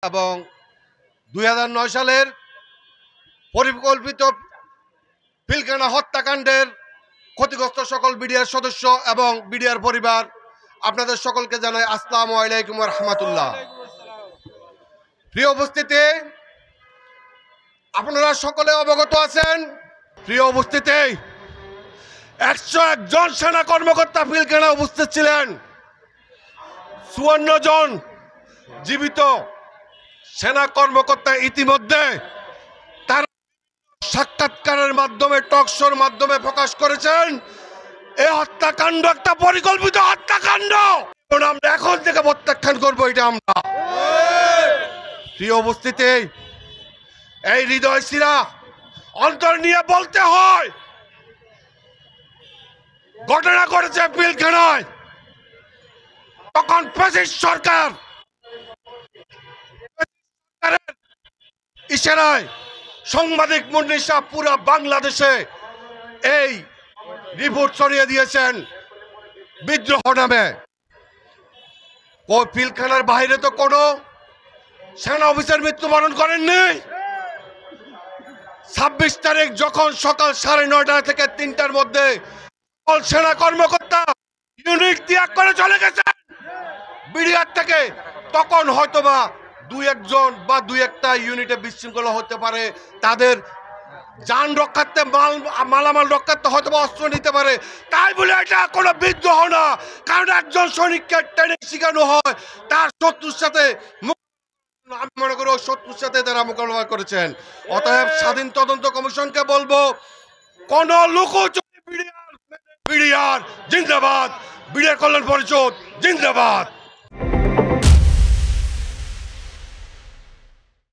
এবং 2009 সালের পরিকল্পিত পিলখানা হত্যাকাণ্ডের ক্ষতিগ্রস্ত সকল বিডিআর সদস্য এবং বিডিআর পরিবার, আপনাদের সকলকে জানাই আসসালামু আলাইকুম ওয়া রাহমাতুল্লাহ। প্রিয় উপস্থিতি, আপনারা সকলে অবগত আছেন, প্রিয় উপস্থিতি 101 জন সেনা কর্মকর্তা পিলখানায় উপস্থিত ছিলেন। 54 জন জীবিত সেনা কর্মকর্তা ইতিমধ্যে তার সাক্ষাৎকারের মাধ্যমে, টকশোর মাধ্যমে প্রকাশ করেছেন এই হত্যাকাণ্ড একটা পরিকল্পিত হত্যাকাণ্ড। আমরা এখন থেকে প্রত্যাখ্যান করবো এটা আমরা। প্রিয় উপস্থিতি, এই হৃদয় শিরা অন্তর নিয়ে বলতে হয়, ঘটনা করেছে পিলখানায়। তখন ফ্যাসিস্ট সরকার ইশারায় সাংবাদিক মুন্নিশা পুরা বাংলাদেশে এই রিপোর্ট ছড়িয়ে দিয়েছেন বিদ্রোহ নামে। ওই পিলখানার বাইরে তো কোনো সেনা অফিসার মৃত্যুবরণ করেননি। 26 তারিখ যখন সকাল 9:30 থেকে 3টার মধ্যে সেনা কর্মকর্তা ইউনিট ত্যাগ করে চলে গেছেন বিডিআর থেকে, তখন হয়তোবা 2-1 জন বা 2-1টা ইউনিটে বিশৃঙ্খলা হতে পারে, তাদের যান রক্ষার্থে মালামাল রক্ষার্থে হয়তো অস্ত্র নিতে পারে। তাই বলে এটা কোনো বিদ্রোহ না, কারণ একজন সৈনিককে ট্রেনিং শেখানো হয় তার শত্রুর সাথে। আমি মনে করি ওই শত্রুর সাথে তারা মোকাবিলা করেছেন। অতএব স্বাধীন তদন্ত কমিশনকে বলবো, কোন লুকোচুরি বিডিআর জিন্দাবাদ, বিডিআর কল্যাণ পরিষদ জিন্দাবাদ।